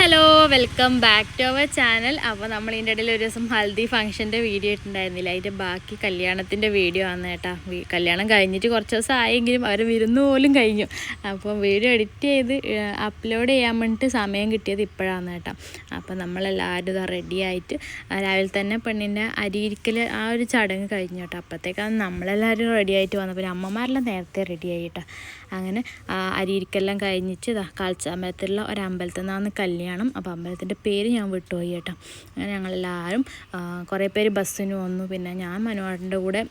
Hello, welcome back to our channel. അപ്പോൾ നമ്മൾ ഇതിൻ്റെ ഇടയിൽ ഒരു ദിവസം ഹൽദി ഫംഗ്ഷൻ്റെ വീഡിയോ ഇട്ടുണ്ടായിരുന്നില്ല. അതിൻ്റെ ബാക്കി കല്യാണത്തിൻ്റെ വീഡിയോ ആണ് കേട്ടോ. കല്യാണം കഴിഞ്ഞിട്ട് കുറച്ച് ദിവസം ആയെങ്കിലും അവർ വിരുന്ന് പോലും കഴിഞ്ഞു. അപ്പോൾ വീഡിയോ എഡിറ്റ് ചെയ്ത് അപ്ലോഡ് ചെയ്യാൻ വേണ്ടിയിട്ട് സമയം കിട്ടിയത് ഇപ്പോഴാണ് കേട്ടോ. അപ്പോൾ നമ്മളെല്ലാവരും ഇതാ റെഡി ആയിട്ട് രാവിലെ തന്നെ പെണ്ണിൻ്റെ അരിയിരിക്കൽ ആ ഒരു ചടങ്ങ് കഴിഞ്ഞു കേട്ടോ. അപ്പോഴത്തേക്കാണ് നമ്മളെല്ലാവരും റെഡി ആയിട്ട് വന്നത്. പിന്നെ അമ്മമാരെല്ലാം നേരത്തെ റെഡി ആയി കേട്ടോ. അങ്ങനെ അരിയിരിക്കെല്ലാം കഴിഞ്ഞിട്ട് ഇതാ കാൽച്ചാമ്പലത്തിലുള്ള ഒരമ്പലത്തിൽ നിന്നാണ് കല്യാണം. അപ്പോൾ അമ്പലത്തിൻ്റെ പേര് ഞാൻ വിട്ടുപോയി കേട്ടോ. അങ്ങനെ ഞങ്ങളെല്ലാവരും കുറേ പേര് ബസ്സിന് വന്നു. പിന്നെ ഞാൻ മനുവാട്ടിൻ്റെ കൂടെ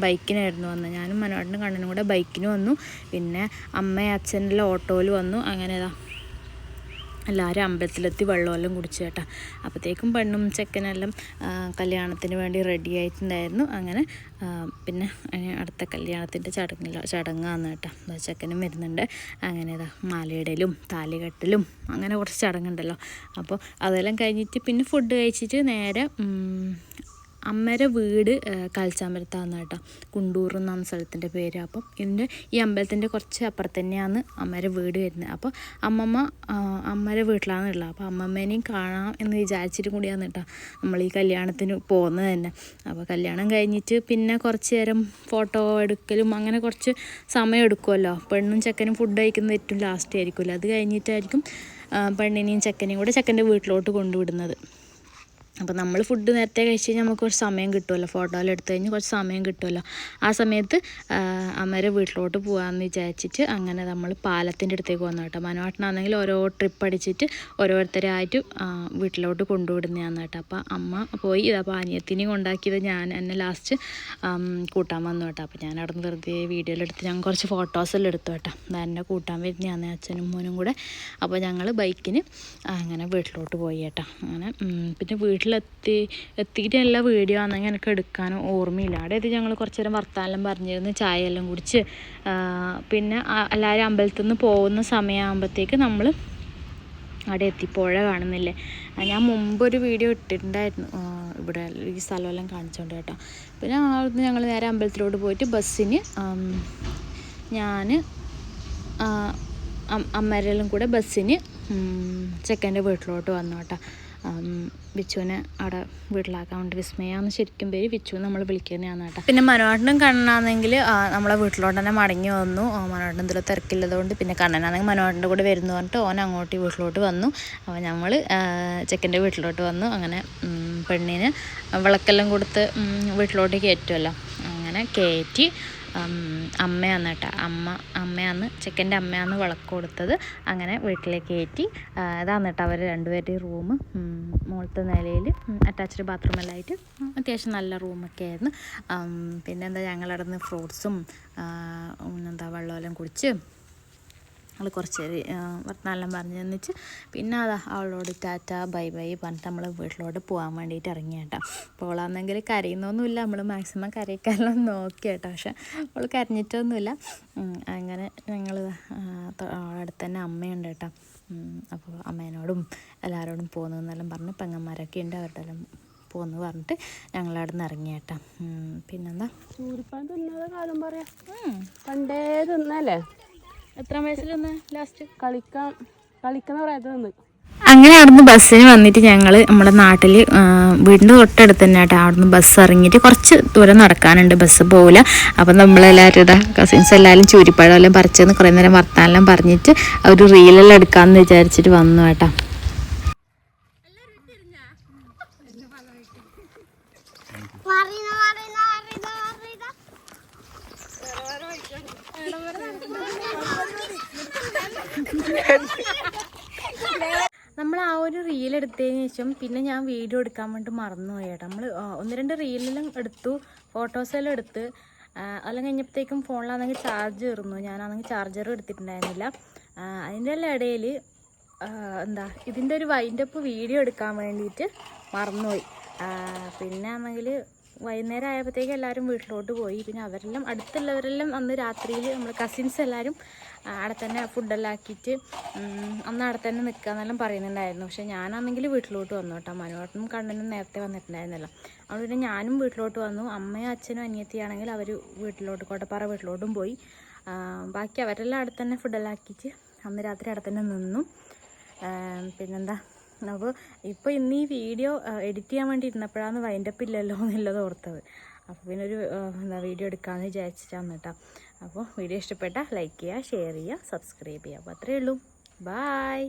ബൈക്കിനായിരുന്നു വന്നത്. ഞാനും മനുവാട്ടിൻ്റെ കണ്ണനും കൂടെ ബൈക്കിന് വന്നു. പിന്നെ അമ്മയും അച്ഛനെല്ലാം ഓട്ടോയിൽ വന്നു. അങ്ങനെ എല്ലാവരും അമ്പലത്തിലെത്തി വെള്ളമെല്ലാം കുടിച്ചു കേട്ടോ. അപ്പോഴത്തേക്കും പെണ്ണും ചെക്കനെല്ലാം കല്യാണത്തിന് വേണ്ടി റെഡി ആയിട്ടുണ്ടായിരുന്നു. അങ്ങനെ പിന്നെ അടുത്ത കല്യാണത്തിൻ്റെ ചടങ്ങാന്ന് കേട്ടോ. ചെക്കനും വരുന്നുണ്ട്. അങ്ങനെ മാലയിടലും താലികെട്ടലും അങ്ങനെ കുറച്ച് ചടങ്ങുണ്ടല്ലോ. അപ്പോൾ അതെല്ലാം കഴിഞ്ഞിട്ട് പിന്നെ ഫുഡ് കഴിച്ചിട്ട് നേരെ അമ്മയുടെ വീട് കാൽച്ചാമ്പലത്താണ് കേട്ടോ. കുണ്ടൂർ എന്നാണ് സ്ഥലത്തിൻ്റെ പേര്. അപ്പം ഈ അമ്പലത്തിൻ്റെ കുറച്ച് അപ്പുറത്ത് തന്നെയാണ് അമ്മയുടെ വീട് വരുന്നത്. അപ്പോൾ അമ്മയുടെ വീട്ടിലാണ് ഉള്ളത്. അപ്പോൾ അമ്മമ്മേനെയും കാണാം എന്ന് വിചാരിച്ചിട്ട് കൂടിയാണ് കേട്ടോ നമ്മൾ ഈ കല്യാണത്തിന് പോകുന്നത് തന്നെ. അപ്പോൾ കല്യാണം കഴിഞ്ഞിട്ട് പിന്നെ കുറച്ച് നേരം ഫോട്ടോ എടുക്കലും അങ്ങനെ കുറച്ച് സമയം എടുക്കുമല്ലോ. പെണ്ണും ചെക്കനും ഫുഡ് കഴിക്കുന്നത് ഏറ്റവും ലാസ്റ്റ് ആയിരിക്കുമല്ലോ. അത് കഴിഞ്ഞിട്ടായിരിക്കും പെണ്ണിനെയും ചെക്കനെയും കൂടെ ചെക്കൻ്റെ വീട്ടിലോട്ട് കൊണ്ടുവിടുന്നത്. അപ്പോൾ നമ്മൾ ഫുഡ് നേരത്തെ കഴിച്ച് കഴിഞ്ഞാൽ നമുക്ക് കുറച്ച് സമയം കിട്ടുമല്ലോ. ഫോട്ടോയിൽ എടുത്തു കഴിഞ്ഞാൽ കുറച്ച് സമയം കിട്ടുമല്ലോ. ആ സമയത്ത് അമ്മയുടെ വീട്ടിലോട്ട് പോകാമെന്ന് വിചാരിച്ചിട്ട് അങ്ങനെ നമ്മൾ പാലത്തിൻ്റെ അടുത്തേക്ക് വന്നു കേട്ടോ. മനുവാട്ടനാണെങ്കിൽ ഓരോ ട്രിപ്പ് അടിച്ചിട്ട് ഓരോരുത്തരായിട്ട് വീട്ടിലോട്ട് കൊണ്ടുവിടുന്നതാണ് കേട്ടോ. അപ്പോൾ അമ്മ പോയി. അപ്പോൾ അനിയത്തിനെയും കൊണ്ടാക്കിയത് ഞാൻ എന്നെ ലാസ്റ്റ് കൂട്ടാൻ വന്നു കേട്ടോ. അപ്പോൾ ഞാൻ അവിടെ നിന്ന് വെറുതെ വീഡിയോയിലെടുത്ത് ഞങ്ങൾ കുറച്ച് ഫോട്ടോസെല്ലാം എടുത്തു കേട്ടോ. എന്നെ കൂട്ടാൻ വരുന്നതാണ് അച്ഛനും മോനും കൂടെ. അപ്പോൾ ഞങ്ങൾ ബൈക്കിന് അങ്ങനെ വീട്ടിലോട്ട് പോയി കേട്ടോ. അങ്ങനെ പിന്നെ എത്തിയിട്ട് എല്ലാ വീഡിയോ ആണെങ്കിൽ എനിക്ക് എടുക്കാനും ഓർമ്മയില്ല. അവിടെ എത്തി ഞങ്ങൾ കുറച്ച് നേരം വർത്താനം പറഞ്ഞിരുന്ന് ചായ എല്ലാം കുടിച്ച് പിന്നെ എല്ലാവരും അമ്പലത്തിൽ നിന്ന് പോകുന്ന സമയമാകുമ്പോഴത്തേക്ക് നമ്മൾ അവിടെ എത്തി. പുഴ കാണുന്നില്ലേ, ഞാൻ മുമ്പൊരു വീഡിയോ ഇട്ടിട്ടുണ്ടായിരുന്നു ഇവിടെ ഈ സ്ഥലമെല്ലാം കാണിച്ചുകൊണ്ട് കേട്ടോ. പിന്നെ അവിടുന്ന് ഞങ്ങൾ നേരെ അമ്പലത്തിലോട്ട് പോയിട്ട് ബസ്സിന് ഞാൻ അമ്മരെല്ലാം കൂടെ ബസ്സിന് ചെക്കൻ്റെ വീട്ടിലോട്ട് വന്നു കേട്ടോ. വിച്ചുവിനെ അവിടെ വീട്ടിലാക്കാൻ വേണ്ടി വിസ്മയാന്ന് ശരിക്കും പേര്. വിച്ചു നമ്മൾ വിളിക്കുന്നതാണ് കേട്ടോ. പിന്നെ മനോഹരനും കണ്ണനാണെങ്കിൽ നമ്മളെ വീട്ടിലോട്ട് തന്നെ മടങ്ങി വന്നു. മനോഹരൻ എന്തെങ്കിലും തിരക്കില്ലതുകൊണ്ട്. പിന്നെ കണ്ണനാണെങ്കിൽ മനോഹരൻ്റെ കൂടെ വരുന്നു പറഞ്ഞിട്ട് ഓൻ അങ്ങോട്ട് വീട്ടിലോട്ട് വന്നു. അപ്പോൾ ഞങ്ങൾ ചെക്കൻ്റെ വീട്ടിലോട്ട് വന്നു. അങ്ങനെ പെണ്ണിന് വിളക്കെല്ലാം കൊടുത്ത് വീട്ടിലോട്ട് കയറ്റുമല്ലോ. അങ്ങനെ കയറ്റി അമ്മയാണ് കേട്ടോ. അമ്മയാണ് ചെക്കൻ്റെ അമ്മയാണ് വിളക്ക് കൊടുത്തത്. അങ്ങനെ വീട്ടിലേക്ക് കയറ്റി. ഇതാണ് കേട്ടോ അവർ രണ്ടുപേരുടെയും റൂം. മുകളിലത്തെ നിലയിൽ അറ്റാച്ച്ഡ് ബാത്റൂമെല്ലാം ആയിട്ട് അത്യാവശ്യം നല്ല റൂമൊക്കെ ആയിരുന്നു. പിന്നെന്താ ഞങ്ങളവിടെ നിന്ന് ഫ്രൂട്ട്സും വെള്ളമെല്ലാം കുടിച്ച് നമ്മൾ കുറച്ച് വർത്തമാനം പറഞ്ഞ് തന്നിച്ച് പിന്നെ അവളോട് ടാറ്റ ബൈ ബൈ പറഞ്ഞിട്ട് നമ്മൾ വീട്ടിലോട്ട് പോകാൻ വേണ്ടിയിട്ട് ഇറങ്ങി കേട്ടോ. അപ്പോൾ അവളാണെങ്കിൽ കരയുന്നൊന്നുമില്ല. നമ്മൾ മാക്സിമം കരയിക്കാനെല്ലാം നോക്കി കേട്ടോ. പക്ഷെ അവൾ കരഞ്ഞിട്ടൊന്നുമില്ല. അങ്ങനെ ഞങ്ങൾ അടുത്ത് തന്നെ അമ്മയുണ്ട് കേട്ടോ. അപ്പോൾ അമ്മേനോടും എല്ലാവരോടും പോകുന്നതെന്നെല്ലാം പറഞ്ഞ് പെങ്ങന്മാരൊക്കെ ഉണ്ട്, അവരുടെ എല്ലാം പോകുന്നു പറഞ്ഞിട്ട് ഞങ്ങളവിടെ നിന്ന് ഇറങ്ങി കേട്ടോ. പിന്നെന്താ ചൂരിപ്പാൻ തിന്നാതെ കാലം പറയാം. പണ്ടേ തിന്നല്ലേ. എത്ര വയസ്സിലൊന്ന് ലാസ്റ്റ് കളിക്കുന്ന പ്രായത്തിൽ നിന്ന്. അങ്ങനെ അവിടുന്ന് ബസ്സിന് വന്നിട്ട് ഞങ്ങൾ നമ്മുടെ നാട്ടിൽ വീടിൻ്റെ തൊട്ടടുത്ത് തന്നെ കേട്ടോ. അവിടുന്ന് ബസ് ഇറങ്ങിയിട്ട് കുറച്ച് ദൂരം നടക്കാനുണ്ട്, ബസ് പോകില്ല. അപ്പം നമ്മളെല്ലാവരും കസിൻസ് എല്ലാവരും ചൂരിപ്പഴം എല്ലാം പറിച്ചെന്ന് കുറേ നേരം വർത്താനെല്ലാം പറഞ്ഞിട്ട് ഒരു റീലെല്ലാം എടുക്കാമെന്ന് വിചാരിച്ചിട്ട് വന്നു കേട്ടോ. നമ്മൾ ആ ഒരു റീലെടുത്തതിന് ശേഷം പിന്നെ ഞാൻ വീഡിയോ എടുക്കാൻ വേണ്ടി മറന്നുപോയി കേട്ടോ. നമ്മൾ 1-2 റീലെല്ലാം എടുത്തു, ഫോട്ടോസെല്ലാം എടുത്ത്. അതെല്ലാം കഴിഞ്ഞപ്പോഴത്തേക്കും ഫോണിലാണെങ്കിൽ ചാർജ് കയറുന്നു. ഞാനാണെങ്കിൽ ചാർജർ എടുത്തിട്ടുണ്ടായിരുന്നില്ല. അതിൻ്റെ എല്ലാം ഇടയിൽ ഇതിൻ്റെ ഒരു വൈൻഡപ്പ് വീഡിയോ എടുക്കാൻ വേണ്ടിയിട്ട് മറന്നുപോയി. പിന്നെ ആണെങ്കിൽ വൈകുന്നേരം ആയപ്പോഴത്തേക്ക് എല്ലാവരും വീട്ടിലോട്ട് പോയി. പിന്നെ അവരെല്ലാം അടുത്തുള്ളവരെല്ലാം അന്ന് രാത്രിയിൽ നമ്മൾ കസിൻസ് എല്ലാവരും അവിടെ തന്നെ ഫുഡെല്ലാം ആക്കിയിട്ട് അന്ന് അവിടെ തന്നെ നിൽക്കാന്നെല്ലാം പറയുന്നുണ്ടായിരുന്നു. പക്ഷേ ഞാനാണെങ്കിൽ വീട്ടിലോട്ട് വന്നു കേട്ടോ. മനുവാട്ടനും കണ്ണനും നേരത്തെ വന്നിട്ടുണ്ടായിരുന്നല്ലോ. അതുകൊണ്ട് പിന്നെ ഞാനും വീട്ടിലോട്ട് വന്നു. അമ്മയും അച്ഛനും അനിയത്തിയാണെങ്കിൽ അവർ വീട്ടിലോട്ട് കോട്ടപ്പാറ വീട്ടിലോട്ടും പോയി. ബാക്കി അവരെല്ലാം അവിടെ തന്നെ ഫുഡെല്ലാം ആക്കിയിട്ട് അന്ന് രാത്രി അവിടെ തന്നെ നിന്നു. പിന്നെന്താ, അപ്പോൾ ഇപ്പോൾ ഇന്ന് ഈ വീഡിയോ എഡിറ്റ് ചെയ്യാൻ വേണ്ടി ഇരുന്നപ്പോഴാണ് വൈൻഡപ്പ് ഇല്ലല്ലോ എന്നുള്ളത് ഓർത്തത്. അപ്പോൾ പിന്നെ ഒരു വീഡിയോ എടുക്കാമെന്ന് വിചാരിച്ചിട്ടാണ് കേട്ടോ. അപ്പോൾ വീഡിയോ ഇഷ്ടപ്പെട്ടാൽ ലൈക്ക് ചെയ്യുക, ഷെയർ ചെയ്യുക, സബ്സ്ക്രൈബ് ചെയ്യുക. അപ്പോൾ അത്രയേ ഉള്ളൂ. ബായ്.